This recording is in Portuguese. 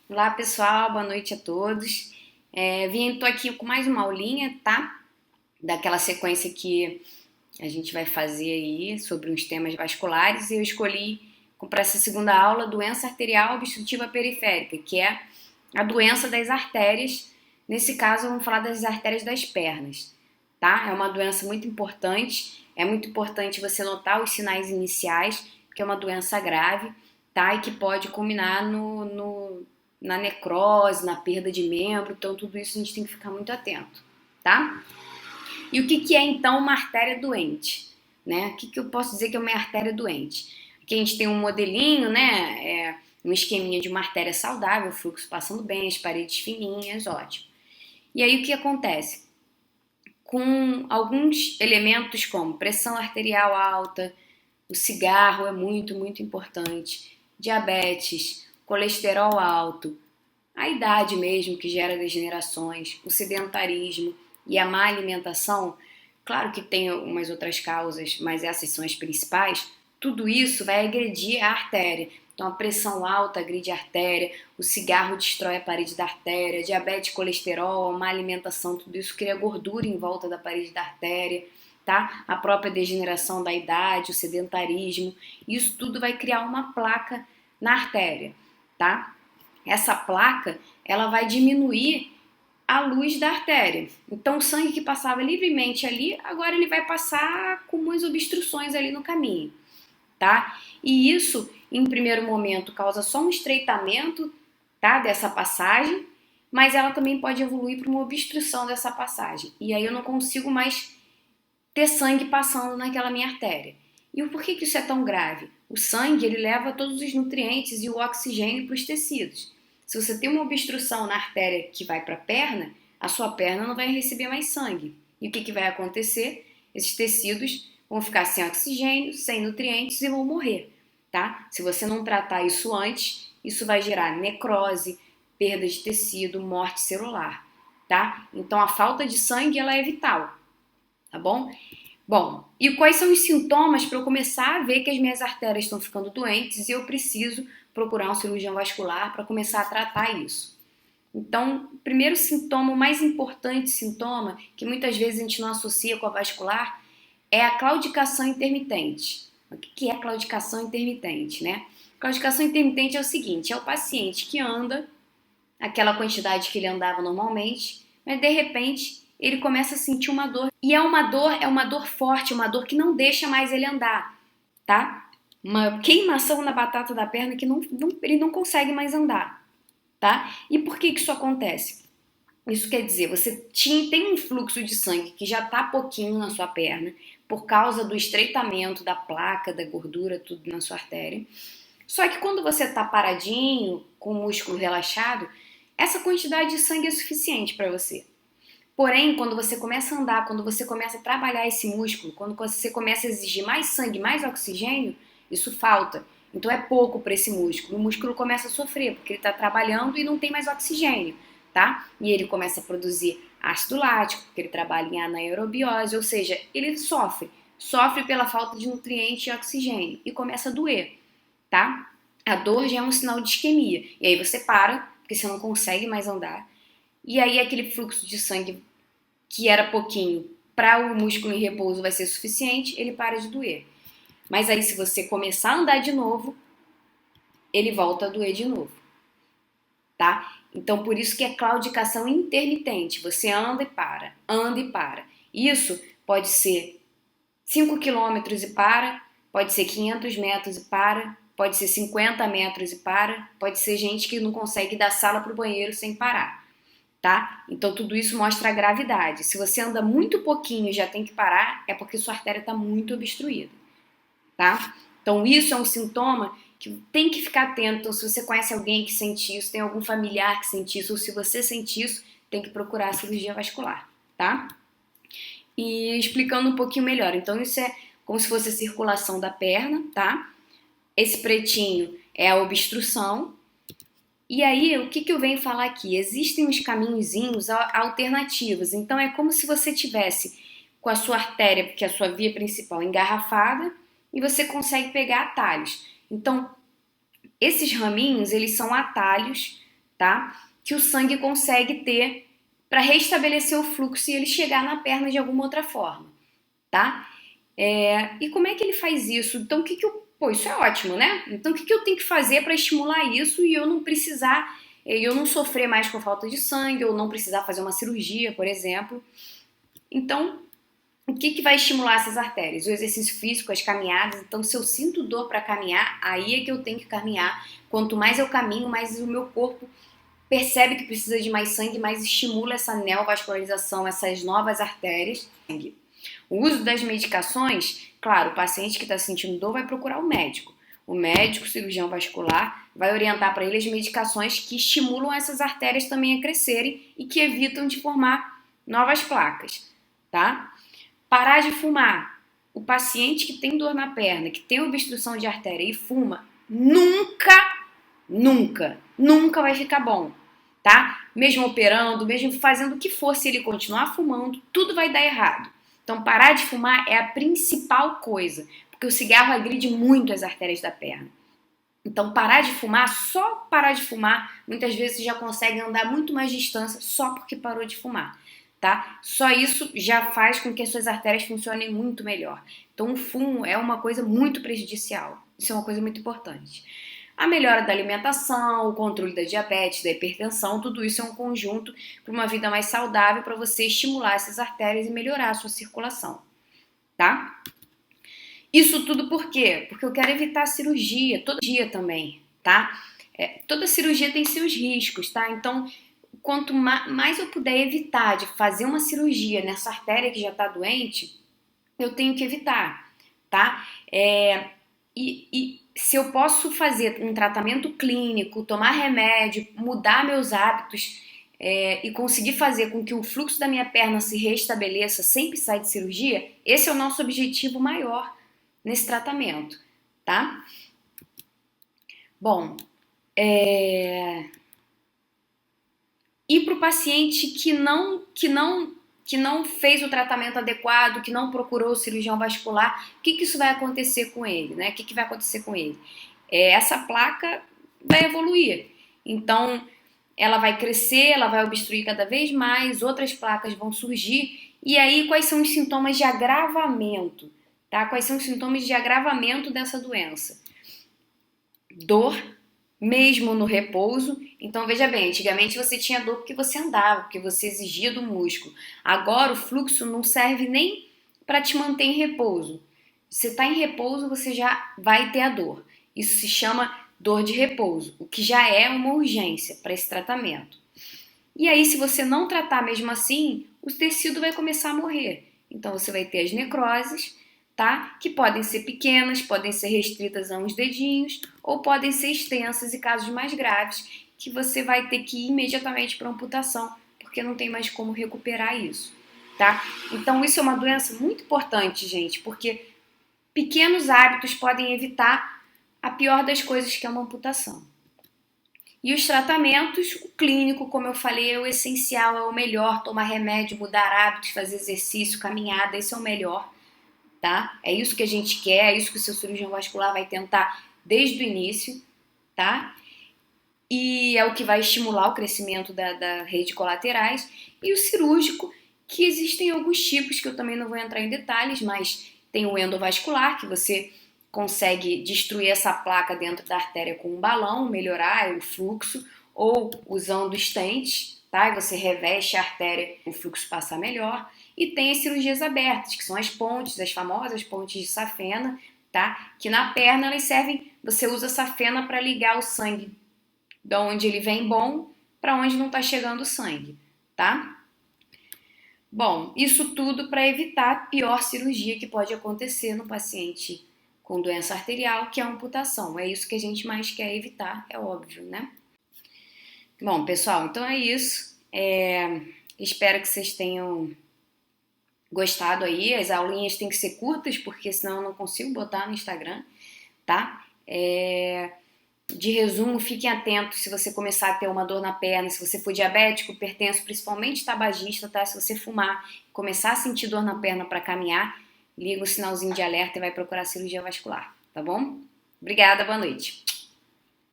Olá pessoal, boa noite a todos. Tô aqui com mais uma aulinha, tá? Daquela sequência que a gente vai fazer aí sobre uns temas vasculares e eu escolhi para essa segunda aula doença arterial obstrutiva periférica, que é a doença das artérias. Nesse caso, vamos falar das artérias das pernas, tá? É uma doença muito importante. É muito importante você notar os sinais iniciais, que é uma doença grave, tá? E que pode culminar na necrose, na perda de membro. Então, tudo isso a gente tem que ficar muito atento, tá? E o que é então uma artéria doente? Né? O que eu posso dizer que é uma artéria doente? Aqui a gente tem um modelinho, né? Um esqueminha de uma artéria saudável, o fluxo passando bem, as paredes fininhas, ótimo. E aí o que acontece? Com alguns elementos como pressão arterial alta, o cigarro é muito importante, diabetes, colesterol alto, a idade mesmo que gera degenerações, o sedentarismo e a má alimentação, claro que tem umas outras causas, mas essas são as principais, tudo isso vai agredir a artéria. Então a pressão alta agride a artéria, o cigarro destrói a parede da artéria, diabetes, colesterol, a má alimentação, tudo isso cria gordura em volta da parede da artéria, tá? A própria degeneração da idade, o sedentarismo, isso tudo vai criar uma placa na artéria, tá? Essa placa, ela vai diminuir a luz da artéria. Então, o sangue que passava livremente ali, agora ele vai passar com umas obstruções ali no caminho, tá? E isso, em primeiro momento, causa só um estreitamento, tá, dessa passagem, mas ela também pode evoluir para uma obstrução dessa passagem. E aí eu não consigo mais ter sangue passando naquela minha artéria. E o porquê que isso é tão grave? O sangue, ele leva todos os nutrientes e o oxigênio para os tecidos. Se você tem uma obstrução na artéria que vai para a perna, a sua perna não vai receber mais sangue. E o que vai acontecer? Esses tecidos vão ficar sem oxigênio, sem nutrientes e vão morrer, tá? Se você não tratar isso antes, isso vai gerar necrose, perda de tecido, morte celular, tá? Então a falta de sangue ela é vital, tá bom? Bom, e quais são os sintomas para eu começar a ver que as minhas artérias estão ficando doentes e eu preciso procurar um cirurgião vascular para começar a tratar isso? Então, o primeiro sintoma, o mais importante sintoma, que muitas vezes a gente não associa com a vascular, é a claudicação intermitente. O que é claudicação intermitente, né? Claudicação intermitente é o seguinte, é o paciente que anda aquela quantidade que ele andava normalmente, mas de repente ele começa a sentir uma dor. E é uma dor forte, uma dor que não deixa mais ele andar, tá? Uma queimação na batata da perna que ele não consegue mais andar, tá? E por que isso acontece? Isso quer dizer, tem um fluxo de sangue que já tá pouquinho na sua perna, por causa do estreitamento da placa, da gordura, tudo na sua artéria. Só que quando você tá paradinho, com o músculo relaxado, essa quantidade de sangue é suficiente para você. Porém, quando você começa a andar, quando você começa a trabalhar esse músculo, quando você começa a exigir mais sangue, mais oxigênio, isso falta. Então é pouco para esse músculo. O músculo começa a sofrer porque ele está trabalhando e não tem mais oxigênio, tá? E ele começa a produzir ácido lático, porque ele trabalha em anaerobiose, ou seja, ele sofre pela falta de nutriente e oxigênio e começa a doer, tá? A dor já é um sinal de isquemia. E aí você para, porque você não consegue mais andar. E aí aquele fluxo de sangue que era pouquinho para o músculo em repouso vai ser suficiente, ele para de doer. Mas aí se você começar a andar de novo, ele volta a doer de novo, tá? Então por isso que é claudicação intermitente. Você anda e para, anda e para. Isso pode ser 5 quilômetros e para, pode ser 500 metros e para, pode ser 50 metros e para, pode ser gente que não consegue dar sala para o banheiro sem parar, tá? Então tudo isso mostra a gravidade. Se você anda muito pouquinho e já tem que parar, é porque sua artéria está muito obstruída, tá? Então isso é um sintoma que tem que ficar atento. Então, se você conhece alguém que sente isso, tem algum familiar que sente isso, ou se você sente isso, tem que procurar a cirurgia vascular, tá? E explicando um pouquinho melhor. Então isso é como se fosse a circulação da perna, tá? Esse pretinho é a obstrução. E aí, o que eu venho falar aqui? Existem uns caminhozinhos alternativos. Então, é como se você tivesse com a sua artéria, que é a sua via principal, engarrafada, e você consegue pegar atalhos. Então, esses raminhos, eles são atalhos, tá? Que o sangue consegue ter para restabelecer o fluxo e ele chegar na perna de alguma outra forma, tá? E como é que ele faz isso? Então, Pô, isso é ótimo, né? Então, o que eu tenho que fazer para estimular isso e eu não precisar, eu não sofrer mais com falta de sangue, ou não precisar fazer uma cirurgia, por exemplo? Então, o que vai estimular essas artérias? O exercício físico, as caminhadas. Então, se eu sinto dor para caminhar, aí é que eu tenho que caminhar. Quanto mais eu caminho, mais o meu corpo percebe que precisa de mais sangue, mais estimula essa neovascularização, essas novas artérias. O uso das medicações, claro, o paciente que está sentindo dor vai procurar o médico. O médico, cirurgião vascular, vai orientar para ele as medicações que estimulam essas artérias também a crescerem e que evitam de formar novas placas, tá? Parar de fumar. O paciente que tem dor na perna, que tem obstrução de artéria e fuma, nunca vai ficar bom, tá? Mesmo operando, mesmo fazendo o que for, se ele continuar fumando, tudo vai dar errado. Então, parar de fumar é a principal coisa, porque o cigarro agride muito as artérias da perna. Então, parar de fumar, só parar de fumar, muitas vezes você já consegue andar muito mais distância só porque parou de fumar, tá? Só isso já faz com que as suas artérias funcionem muito melhor. Então, o fumo é uma coisa muito prejudicial. Isso é uma coisa muito importante. A melhora da alimentação, o controle da diabetes, da hipertensão, tudo isso é um conjunto para uma vida mais saudável, para você estimular essas artérias e melhorar a sua circulação, tá? Isso tudo por quê? Porque eu quero evitar a cirurgia, todo dia também, tá? Toda cirurgia tem seus riscos, tá? Então, quanto mais eu puder evitar de fazer uma cirurgia nessa artéria que já está doente, eu tenho que evitar, tá? E se eu posso fazer um tratamento clínico, tomar remédio, mudar meus hábitos e conseguir fazer com que o fluxo da minha perna se restabeleça sem precisar de cirurgia, esse é o nosso objetivo maior nesse tratamento, tá? Bom, e para o paciente que não fez o tratamento adequado, que não procurou o cirurgião vascular, o que isso vai acontecer com ele, né? O que vai acontecer com ele? Essa placa vai evoluir. Então, ela vai crescer, ela vai obstruir cada vez mais, outras placas vão surgir. E aí, quais são os sintomas de agravamento? Tá? Quais são os sintomas de agravamento dessa doença? Dor, mesmo no repouso. Então, veja bem, antigamente você tinha dor porque você andava, porque você exigia do músculo. Agora, o fluxo não serve nem para te manter em repouso. Você está em repouso, você já vai ter a dor. Isso se chama dor de repouso, o que já é uma urgência para esse tratamento. E aí, se você não tratar mesmo assim, o tecido vai começar a morrer. Então, você vai ter as necroses, tá? Que podem ser pequenas, podem ser restritas a uns dedinhos, ou podem ser extensas e casos mais graves, que você vai ter que ir imediatamente para amputação, porque não tem mais como recuperar isso, tá? Então, isso é uma doença muito importante, gente, porque pequenos hábitos podem evitar a pior das coisas, que é uma amputação. E os tratamentos, o clínico, como eu falei, é o essencial, é o melhor. Tomar remédio, mudar hábitos, fazer exercício, caminhada, esse é o melhor, tá? É isso que a gente quer, é isso que o seu cirurgião vascular vai tentar desde o início, tá? E é o que vai estimular o crescimento da rede colaterais. E o cirúrgico, que existem alguns tipos, que eu também não vou entrar em detalhes, mas tem o endovascular, que você consegue destruir essa placa dentro da artéria com um balão, melhorar o fluxo, ou usando estentes, tá? E você reveste a artéria, o fluxo passa melhor. E tem as cirurgias abertas, que são as pontes, as famosas pontes de safena, tá? Que na perna elas servem, você usa a safena para ligar o sangue de onde ele vem bom para onde não está chegando o sangue, tá? Bom, isso tudo para evitar a pior cirurgia que pode acontecer no paciente com doença arterial, que é a amputação. É isso que a gente mais quer evitar, é óbvio, né? Bom, pessoal, então é isso. Espero que vocês tenham gostado aí. As aulinhas têm que ser curtas, porque senão eu não consigo botar no Instagram, tá? De resumo, fiquem atentos se você começar a ter uma dor na perna, se você for diabético, hipertenso, principalmente tabagista, tá? Se você fumar, começar a sentir dor na perna para caminhar, liga o sinalzinho de alerta e vai procurar cirurgia vascular, tá bom? Obrigada, boa noite.